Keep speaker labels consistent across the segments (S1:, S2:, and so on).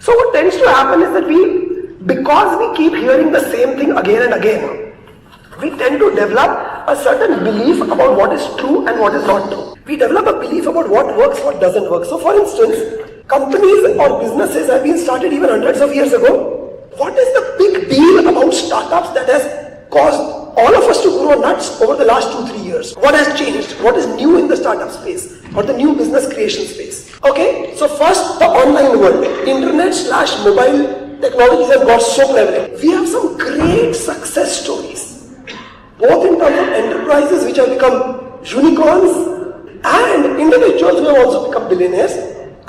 S1: So what tends to happen is that because we keep hearing the same thing again and again, we tend to develop a certain belief about what is true and what is not true. We develop a belief about what works, what doesn't work. So for instance, companies or businesses have been started even hundreds of years ago. What is the big deal about startups that has caused all of us to grow nuts over the last 2-3 years? What has changed? What is new in the startup space or the new business creation space? Okay, so first, the online world. Internet/mobile technologies have got so prevalent. We have some great success stories, both in terms of enterprises which have become unicorns and individuals who have also become billionaires.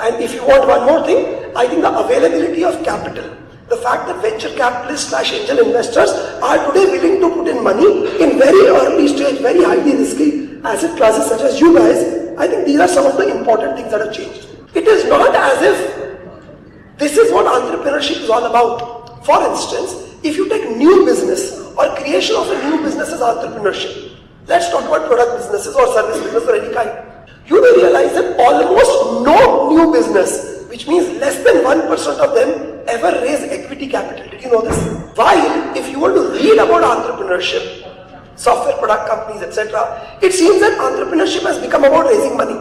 S1: And if you want one more thing, I think the availability of capital, the fact that venture capitalists/angel investors are today willing to put in money in very early stage, very highly risky asset classes such as you guys, I think these are some of the important things that have changed. It is not as if this is what entrepreneurship is all about. For instance, if you take new business or creation of a new business as entrepreneurship, let's talk about product businesses or service business of any kind. You will realize that almost no new business, which means less than 1% of them, ever raise equity capital. Did you know this? While if you want to read about entrepreneurship, software product companies, etc., it seems that entrepreneurship has become about raising money.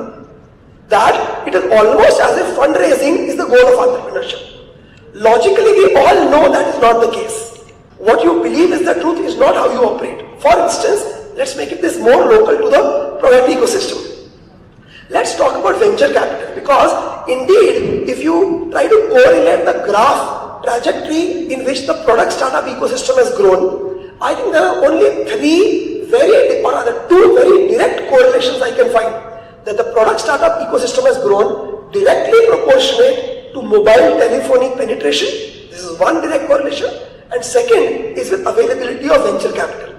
S1: That it is almost as if fundraising is the goal of entrepreneurship. Logically, we all know that is not the case. What you believe is the truth is not how you operate. For instance, let's make this more local to the product ecosystem. Let's talk about venture capital, because indeed, if you try to correlate the graph trajectory in which the product startup ecosystem has grown, I think there are only two very direct correlations I can find. That the product startup ecosystem has grown directly proportionate to mobile telephony penetration. This is one direct correlation. And second is with availability of venture capital.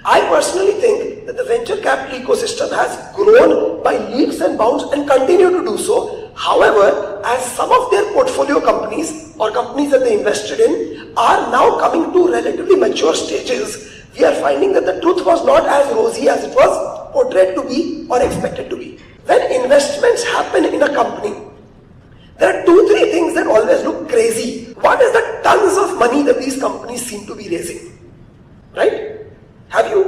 S1: I personally think that the venture capital ecosystem has grown by leaps and bounds and continue to do so. However, as some of their portfolio companies or companies that they invested in are now coming to relatively mature stages, we are finding that the truth was not as rosy as it was portrayed to be or expected to be. When investments happen in a company, there are 2-3 things that always look crazy. One is the tons of money that these companies seem to be raising. Right? Have you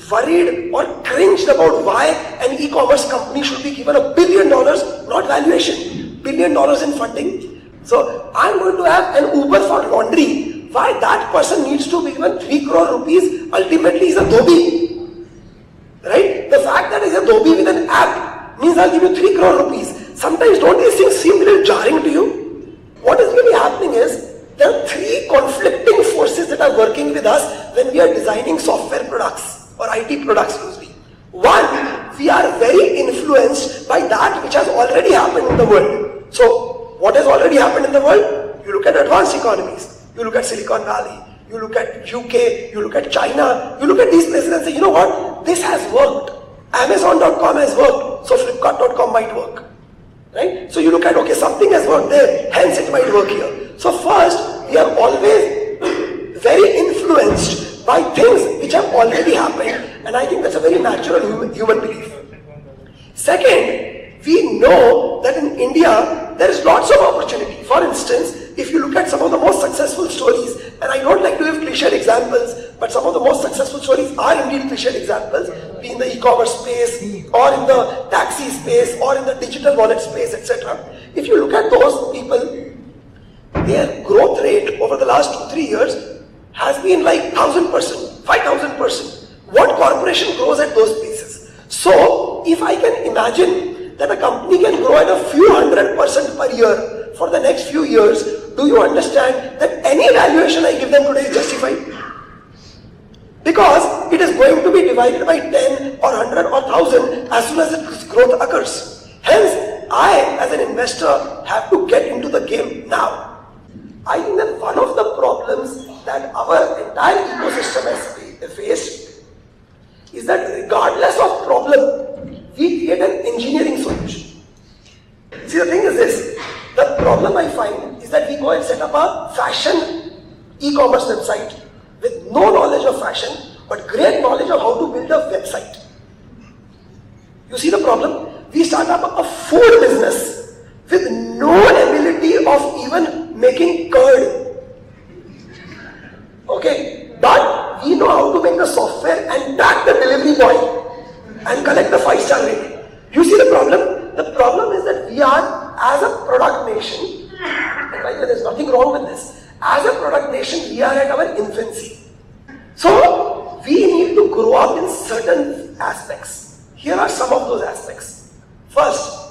S1: worried or cringed about why an e-commerce company should be given $1 billion, not valuation, $1 billion in funding? So I'm going to have an Uber for laundry. Why that person needs to be given 3 crore rupees ultimately is a dhobi. Right? The fact that it's a dhobi with an app means I'll give you 3 crore rupees. Sometimes don't these things seem a little jarring to you? What is really happening is there are 3 conflicting forces that are working with us when we are designing software products or IT products usually. One, we are very influenced by that which has already happened in the world. So what has already happened in the world? You look at advanced economies, you look at Silicon Valley, you look at UK, you look at China, you look at these places and say, you know what, this has worked. Amazon.com has worked, so Flipkart.com might work. Right? So you look at, okay, something has worked there, hence it might work here. So first, we are always very influenced by things which have already happened, and I think that's a very natural human belief. Second, we know that in India, there is lots of opportunity. For instance, if you look at some of the most successful stories, and I don't like to give cliched examples, but some of the most successful stories are indeed cliched examples, be in the e-commerce space, or in the taxi space, or in the digital wallet space, etc. If you look at those people, their growth rate over the last 2-3 years has been like 1,000%, 5,000%. What corporation grows at those places? So, if I can imagine that a company can grow at a few 100% per year for the next few years, do you understand that any valuation I give them today is justified? Because it is going to be divided by 10 or 100 or 1,000 as soon as its growth occurs. Hence, I as an investor have to get into the game now. I think that one of the problems that our entire ecosystem has faced is that regardless of problem, we create an engineering solution. See, the thing is this, the problem I find is that we go and set up a fashion e-commerce website with no knowledge of fashion, but great knowledge of how to build a website. You see the problem? We start up a food business with no ability of even making making curd. Okay, but we know how to make the software and track the delivery boy and collect the 5-star rating. You see the problem? The problem is that we are, as a product nation, and by the way, there's nothing wrong with this. As a product nation, we are at our infancy. So, we need to grow up in certain aspects. Here are some of those aspects. First,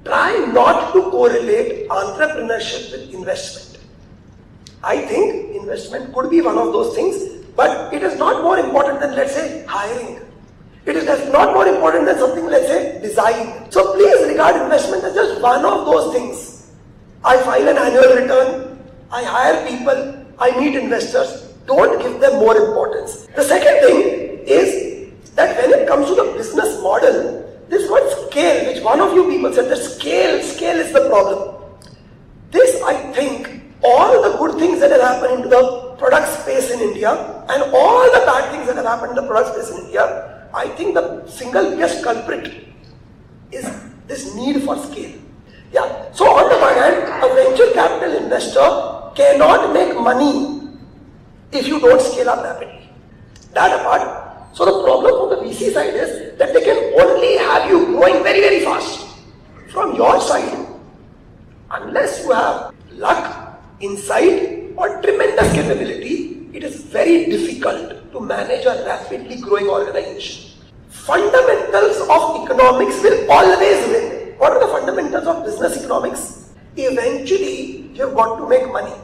S1: try not to correlate entrepreneurship with investment. I think investment could be one of those things, but it is not more important than, let's say, hiring. It is not more important than something, let's say, design. So please regard investment as just one of those things. I file an annual return, I hire people, I meet investors. Don't give them more importance. The second thing is that when it comes to the business model, this word scale, which one of you people said that scale is the problem. This, I think, all the good things that have happened in the product space in India and all the bad things that have happened in the product space in India, I think the single biggest culprit is this need for scale. Yeah. So on the one hand, a venture capital investor cannot make money if you don't scale up rapidly. That apart, so the problem from the VC side is that they can only have you growing very, very fast. From your side, unless you have luck, insight or tremendous capability, it is very difficult to manage a rapidly growing organization. Fundamentals of economics will always win. What are the fundamentals of business economics? Eventually, you've got to make money.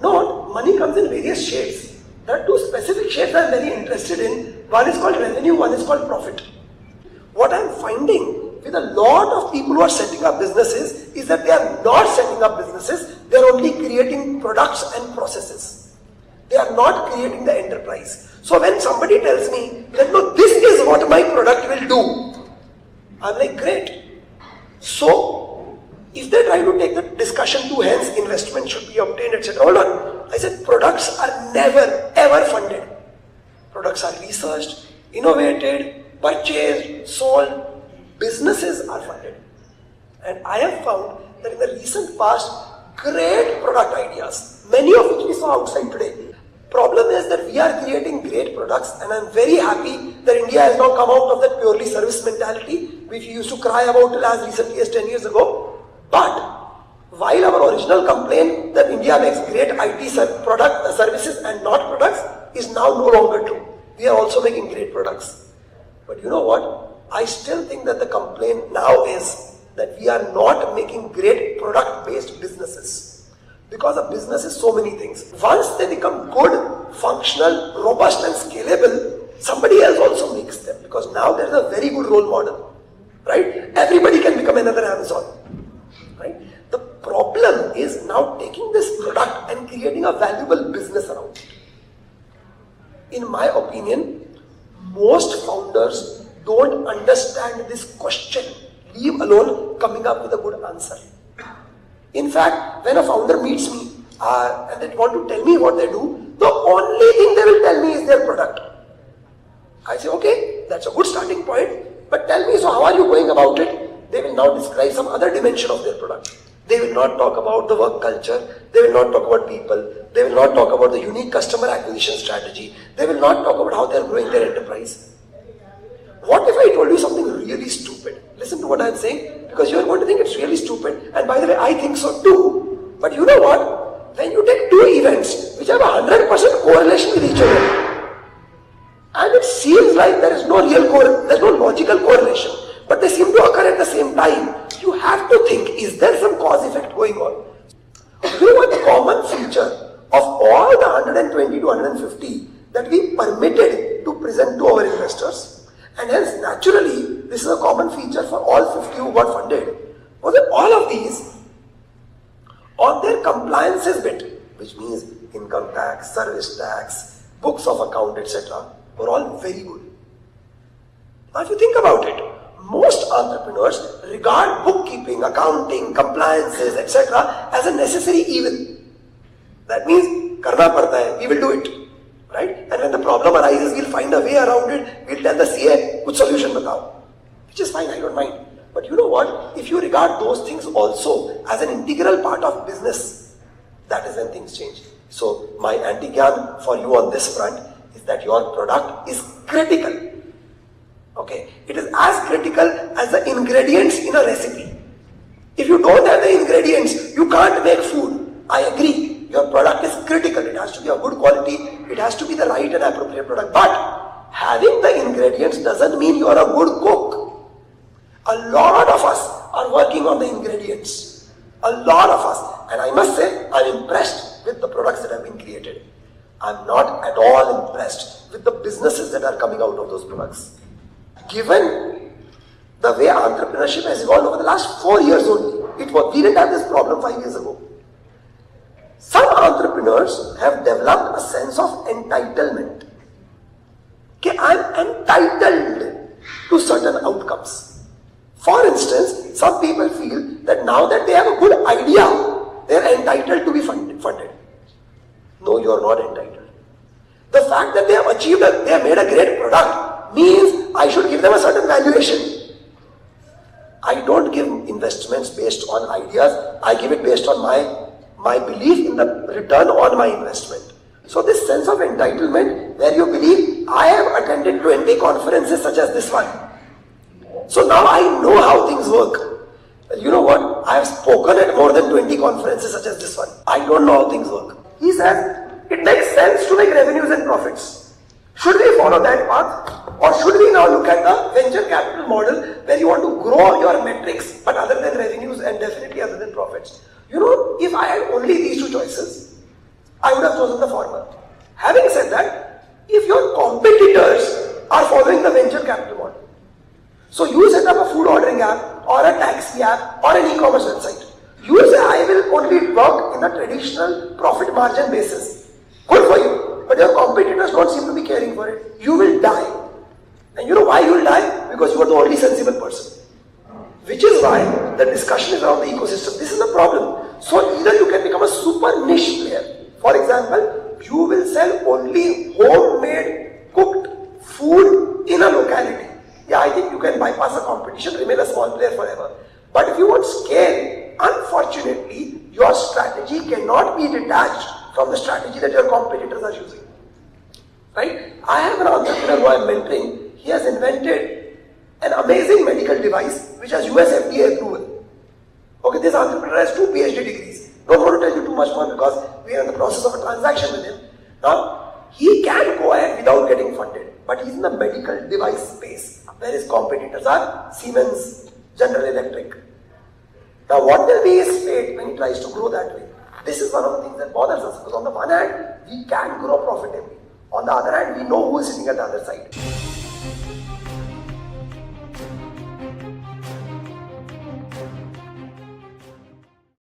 S1: Note, money comes in various shades. There are two specific shades I'm very interested in. One is called revenue, one is called profit. What I'm finding with a lot of people who are setting up businesses is that they are not setting up businesses, they are only creating products and processes. They are not creating the enterprise. So when somebody tells me that no, this is what my product will do, I'm like, great. So, if they try to take the discussion to hence investment should be obtained, etc. Hold on. I said products are never ever funded. Products are researched, innovated, purchased, sold. Businesses are funded. And I have found that in the recent past, great product ideas, many of which we saw outside today. Problem is that we are creating great products, and I'm very happy that India has now come out of that purely service mentality, which we used to cry about till as recently as 10 years ago. But while our original complaint that India makes great IT services and not products is now no longer true. We are also making great products. But you know what? I still think that the complaint now is that we are not making great product-based businesses. Because a business is so many things. Once they become good, functional, robust and scalable, somebody else also makes them. Because now there is a very good role model. Right? Everybody can become another Amazon. Right? The problem is now taking this product and creating a valuable business around it. In my opinion, most founders don't understand this question, leave alone coming up with a good answer. In fact, when a founder meets me and they want to tell me what they do, the only thing they will tell me is their product. I say, okay, that's a good starting point, but tell me, so how are you going about it? They will now describe some other dimension of their product. They will not talk about the work culture. They will not talk about people. They will not talk about the unique customer acquisition strategy. They will not talk about how they are growing their enterprise. What if I told you something really stupid? Listen to what I am saying, because you are going to think it's really stupid. And by the way, I think so too. But you know what? When you take two events which have 100% correlation with each other, and it seems like there is no logical correlation, but they seem to occur at the same time, you have to think, is there some cause effect going on? You know what common feature of all the 120 to 150 that we permitted to present to our investors, and hence naturally this is a common feature for all 50 who got funded, was that all of these on their compliances bit, which means income tax, service tax, books of account, etc., were all very good. Now if you think about it, most entrepreneurs regard bookkeeping, accounting, compliances, etc. as a necessary evil. That means, karna padta hai, we will do it. Right? And when the problem arises, we'll find a way around it, we'll tell the CA, kuch solution batao. Which is fine, I don't mind. But But you know what? If you regard those things also as an integral part of business, that is when things change. So my AntiGyan for you on this front is that your product is critical. Okay, it is as critical as the ingredients in a recipe. If you don't have the ingredients, you can't make food. I agree, your product is critical. It has to be of good quality. It has to be the right and appropriate product. But having the ingredients doesn't mean you are a good cook. A lot of us are working on the ingredients. A lot of us. And I must say, I'm impressed with the products that have been created. I'm not at all impressed with the businesses that are coming out of those products. Given the way entrepreneurship has evolved over the last 4 years only, we didn't have this problem 5 years ago. Some entrepreneurs have developed a sense of entitlement. Okay, I'm entitled to certain outcomes. For instance, some people feel that now that they have a good idea, they are entitled to be funded. No, you are not entitled. The fact that they have made a great product means I should give them a certain valuation. I don't give investments based on ideas. I give it based on my belief in the return on my investment. So this sense of entitlement where you believe I have attended 20 conferences such as this one. So now I know how things work. Well, you know what? I have spoken at more than 20 conferences such as this one. I don't know how things work. He says, it makes sense to make revenues and profits. Should we follow that path? Or should we now look at the venture capital model where you want to grow your metrics but other than revenues and definitely other than profits? You know, if I had only these two choices, I would have chosen the former. Having said that, if your competitors are following the venture capital model, so you set up a food ordering app or a taxi app or an e-commerce website, you say I will only work in a traditional profit margin basis. Good for you. But your competitors don't seem to be caring for it. You will die. And you know why you will die? Because you are the only sensible person. Which is why the discussion is around the ecosystem. This is the problem. So either you can become a super niche player. For example, you will sell only homemade cooked food in a locality. Yeah, I think you can bypass a competition, remain a small player forever. But if you want scale, unfortunately, your strategy cannot be detached from the strategy that your competitors are using. Right? I have an entrepreneur who I am mentoring. He has invented an amazing medical device which has US FDA approval. Okay, this entrepreneur has 2 PhD degrees. Don't want to tell you too much more because we are in the process of a transaction with him. Now, he can go ahead without getting funded, but he's in the medical device space where his competitors are Siemens, General Electric. Now, what will be his fate when he tries to grow that way? This is one of the things that bothers us because on the one hand, we can grow profitably. On the other hand, we know who is sitting at the other side.